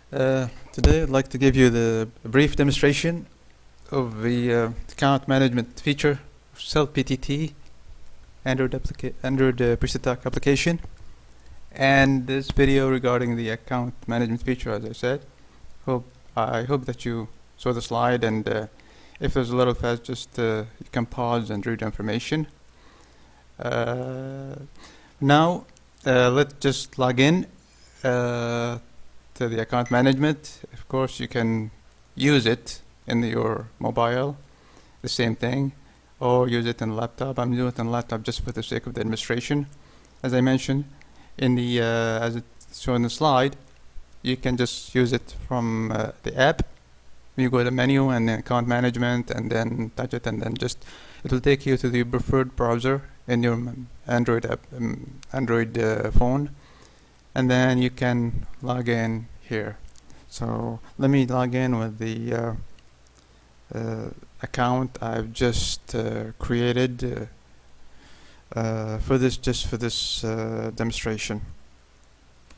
Today I'd like to give you the brief demonstration of the account management feature of Cellptt Android push-to-talk application, and this video regarding the account management feature. As I said, I hope that you saw the slide, and if there's a little fast, just you can pause and read the information. Now let's just log in to the account management. Of course, you can use it in your mobile, the same thing, or use it in laptop. I'm doing it on laptop just for the sake of the administration. As I mentioned in the as it's shown in the slide, you can just use it from the app. You go to the menu and then account management, and then touch it, and then just it will take you to the preferred browser in your Android app, Android phone, and then you can log in here. So let me log in with the account I've just created for this demonstration.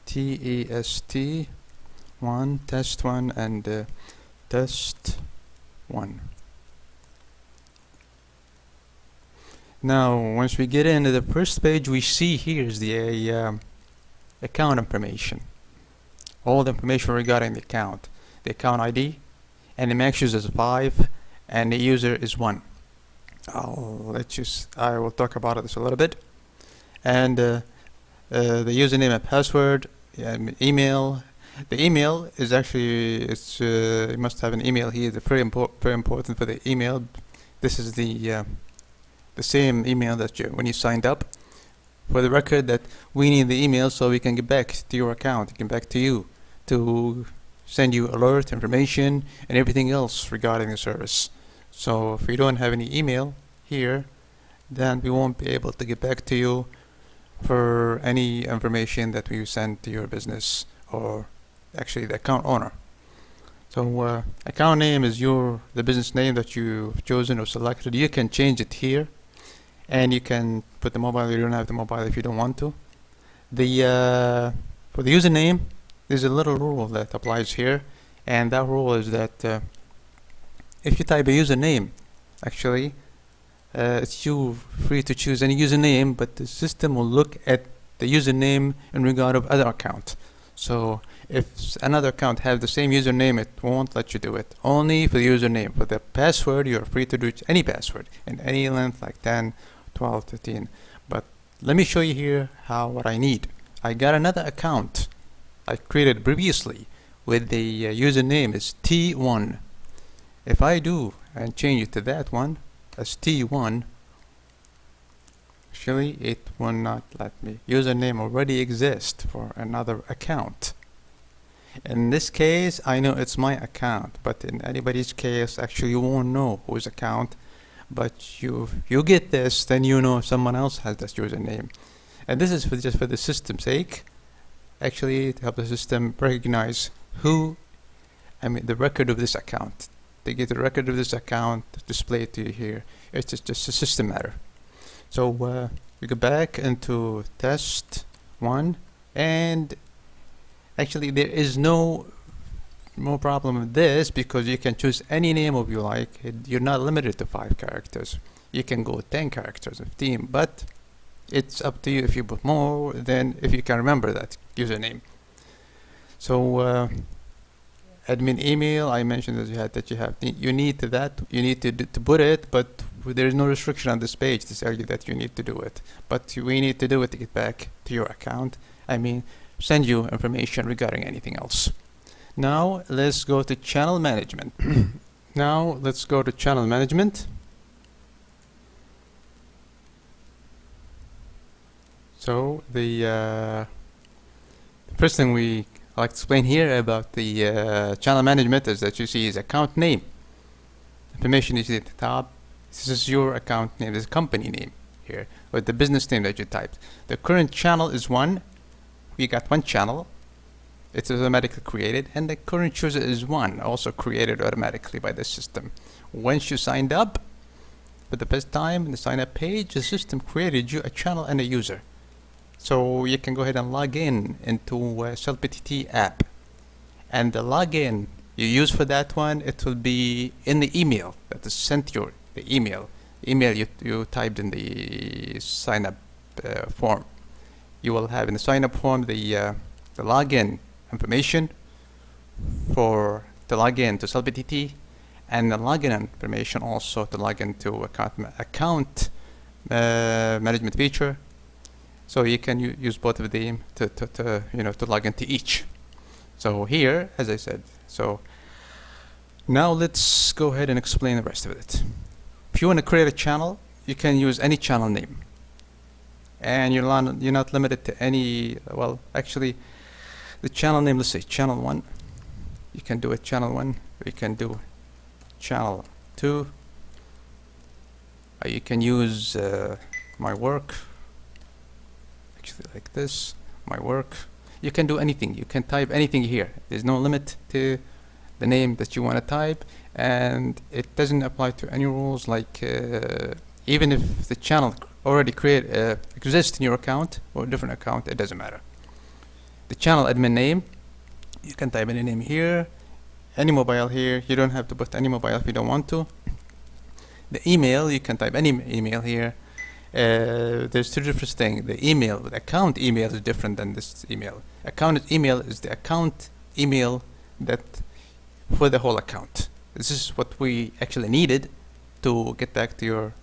TEST1 test 1 and test 1. Now once we get into the first page, we see here is the account information, all the information regarding the account ID, and the max user is 5 and the user is 1. I will talk about this a little bit, and the username and password, email. The email is actually you must have an email here. It's very important for the email. This is the same email that when you signed up. For the record, that we need the email so we can get back to your account, get back to you to send you alert information and everything else regarding the service. So if we don't have any email here, then we won't be able to get back to you for any information that we send to your business, or actually the account owner. So account name is the business name that you've chosen or selected. You can change it here, and you can put the mobile. You don't have the mobile if you don't want to. For the username, there's a little rule that applies here, and that rule is that if you type a username, actually it's you free to choose any username, but the system will look at the username in regard of other account. So if another account has the same username, it won't let you do it. Only for the username. For the password, you're free to do any password in any length, like 10, 12, 15. But let me show you here what I need. I got another account I created previously with the username is T1. If I do and change it to that one as T1, actually it will not let me. Username already exists for another account. In this case, I know it's my account, but in anybody's case, actually you won't know whose account. But you get this, then you know someone else has this username. And this is just for the system's sake, actually to help the system recognize the record of this account. They get the record of this account displayed to you here. It's just a system matter. So we go back into test 1, and actually there is no problem with this, because you can choose any name of you like. You're not limited to 5 characters. You can go 10 characters, 15, but it's up to you if you put more than if you can remember that username. So admin email, I mentioned you need to put it, but there is no restriction on this page to tell you that you need to do it. But we need to do it to get back to your account. Send you information regarding anything else. Now let's go to channel management. So the first thing we like to explain here about the channel management is that you see is account name. Information you see at the top. This is your account name. This is company name here, with the business name that you typed. The current channel is 1. We got 1 channel. It's automatically created, and the current user is 1, also created automatically by the system. Once you signed up for the first time in the sign up page, the system created you a channel and a user. So you can go ahead and log in into Cellptt app, and the login you use for that one, it will be in the email that is sent you, the email you typed in the sign up form. You will have in the sign up form the login information for the login to Cellptt, and the login information also to log into account management feature. So you can use both of them to log into each. So here, as I said, so now let's go ahead and explain the rest of it. If you want to create a channel, you can use any channel name, and you're not limited to any. Well, actually, the channel name. Let's say channel 1. You can do it channel 1. You can do channel 2. You can use my work. Actually, like this, my work. You can do anything. You can type anything here. There's no limit to the name that you want to type, and it doesn't apply to any rules. Like even if the channel already exists in your account or a different account, it doesn't matter. The channel admin name, you can type any name here, any mobile here. You don't have to put any mobile if you don't want to. The email, you can type any email here. There's two different things. The email, the account email is different than this email. Account email is the account email that for the whole account. This is what we actually needed to get back to your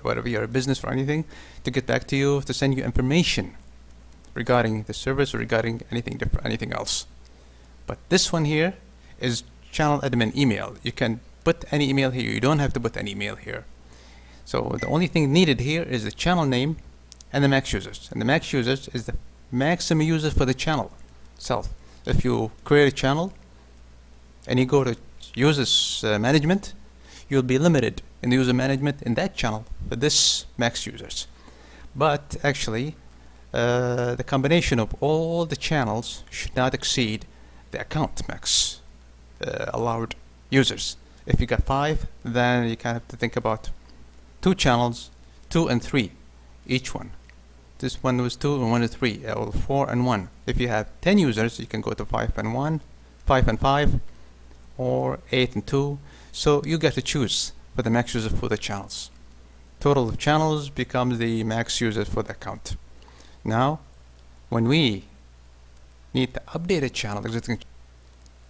whatever your business or anything, to get back to you, to send you information regarding the service or regarding anything different, anything else. But this one here is channel admin email. You can put any email here. You don't have to put any email here. So the only thing needed here is the channel name and the max users. And the max users is the maximum users for the channel itself. If you create a channel and you go to users management, you'll be limited in the user management in that channel for this max users. But actually, the combination of all the channels should not exceed the account max allowed users. If you got 5, then you kind of have to think about 2 channels, 2 and 3, each one. This one was 2 and 1 is 3, or 4 and 1. If you have 10 users, you can go to 5 and 1, 5 and 5, or 8 and 2. So you get to choose for the max user for the channels. Total of channels becomes the max users for the account. Now, when we need to update a channel, existing.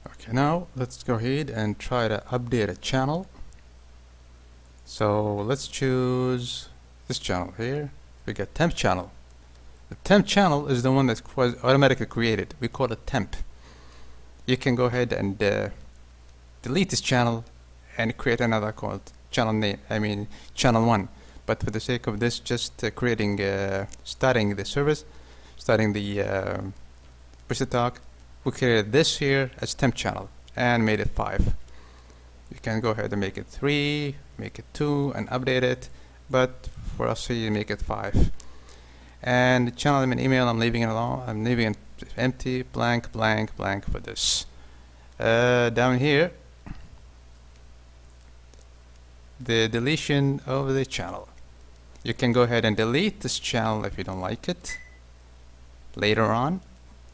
Okay, now let's go ahead and try to update a channel. So let's choose this channel here. We get temp channel. The temp channel is the one that was automatically created. We call it temp. You can go ahead and delete this channel and create another called channel name. Channel 1. But for the sake of this, just creating, starting the service, starting the push to talk, we created this here as temp channel and made it 5. You can go ahead and make it 3, make it 2, and update it. But for us here, make it 5. And the channel admin email, I'm leaving it alone. I'm leaving it empty, blank, blank, blank for this. Down here, the deletion of the channel. You can go ahead and delete this channel if you don't like it. Later on,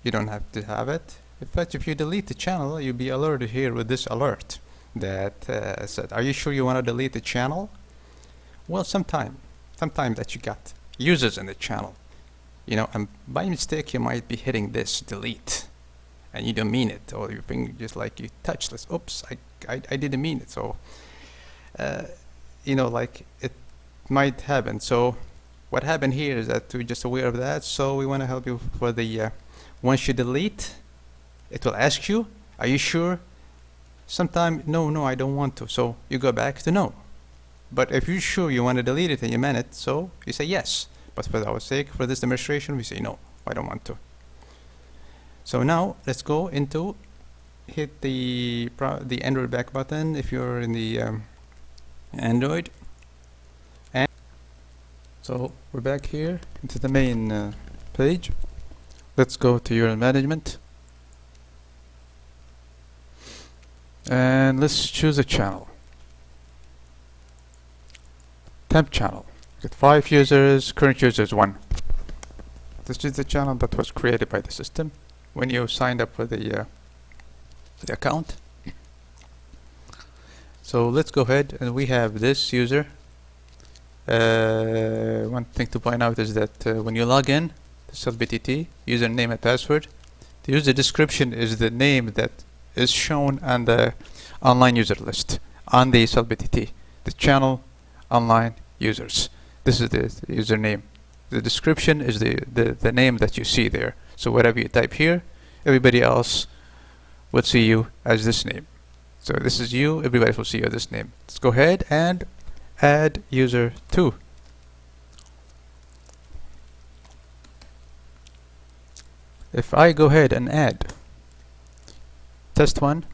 you don't have to have it. In fact, if you delete the channel, you'll be alerted here with this alert that said, are you sure you want to delete the channel? Well, sometime that you got users in the channel, and by mistake you might be hitting this delete and you don't mean it, or your finger just like you touch this, oops, I didn't mean it. So like it might happen. So what happened here is that we're just aware of that, so we want to help you for the once you delete, it will ask you, are you sure? Sometime no, I don't want to, so you go back to no. But if you're sure you want to delete it and you meant it, so you say yes. But for our sake, for this demonstration, we say no, I don't want to. So now let's go into hit the Android back button if you're in the Android. And so we're back here into the main page. Let's go to your management. And let's choose a channel. Temp channel. Get 5 users, current users 1. This is the channel that was created by the system. when you signed up for the account. So let's go ahead, and we have this user. One thing to point out is that when you log in to Cellptt, username and password, the user description is the name that is shown on the online user list on the Cellptt, the channel online users. This is the username. The description is the name that you see there. So whatever you type here, everybody else will see you as this name. So this is you, everybody will see you as this name. Let's go ahead and add user 2. If I go ahead and add test 1,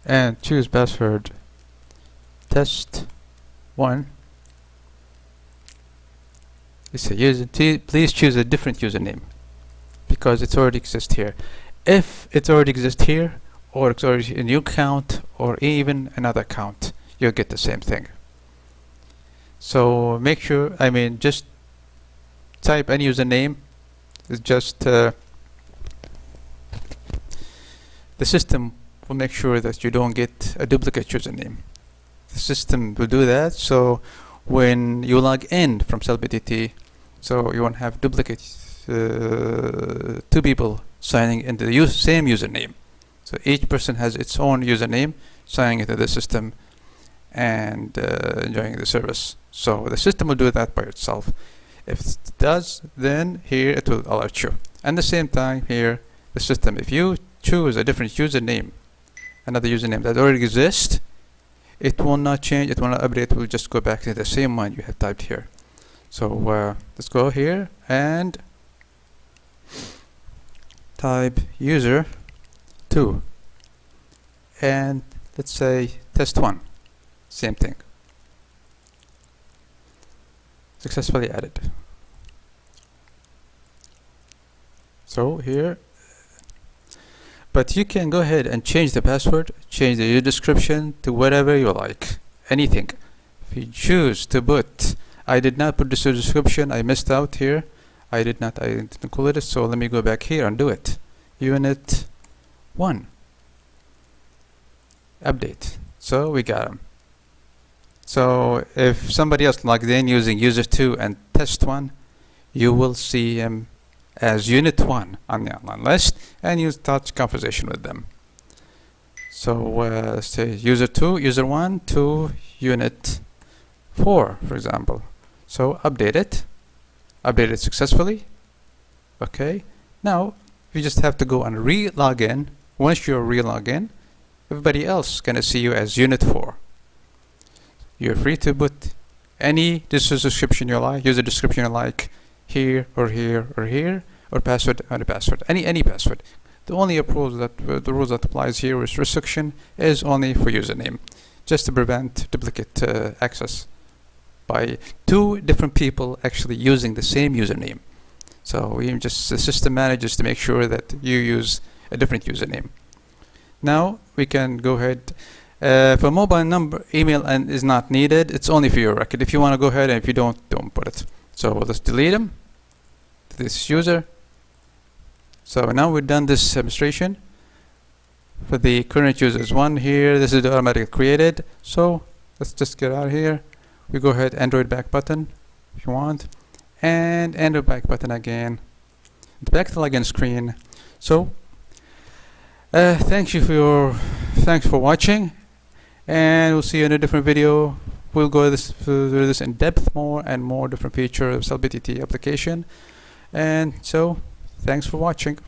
and choose password test 1, it says please choose a different username because it already exists here. If it already exists here, or it's already a new account, or even another account, you'll get the same thing. So make sure, just type any username. It's just the system will make sure that you don't get a duplicate username. The system will do that, so when you log in from Cellptt, so you won't have duplicate 2 people signing into the same username. So each person has its own username signing into the system and enjoying the service. So the system will do that by itself. If it does, then here it will alert you. And the same time here, the system, if you choose a different username, another username that already exists, it will not change, it will not update, it will just go back to the same one you have typed here. So let's go here and type user 2 and let's say test 1, same thing. Successfully added. So here, but you can go ahead and change the password, change the user description to whatever you like, anything. If you choose to put, I did not put the user description, I missed out here, I didn't include it, so let me go back here and do it. Unit 1 update. So we got them. So if somebody else logged in using user 2 and test 1, you will see him as unit 1 on the online list, and you start conversation with them. So say user 2, user 1 to unit 4, for example. So update it successfully. Okay, now you just have to go and re-log in. Once you re-log in, everybody else is gonna see you as unit 4. You're free to put any user description you like, here or here or here, or password on a password, any password. The only rules that applies here is restriction is only for username, just to prevent duplicate access by 2 different people actually using the same username. So the system manages to make sure that you use a different username. Now we can go ahead. For mobile number, email and is not needed. It's only for your record. If you want to go ahead, and if you don't put it. So let's delete them. This user. So now we've done this demonstration. For the current users 1 here, this is the automatically created. So let's just get out of here. We go ahead, Android back button if you want, and Android back button again. Back to login screen. So thanks for watching, and we'll see you in a different video. We'll go through this in depth more and more different features of Cellptt application. And so thanks for watching.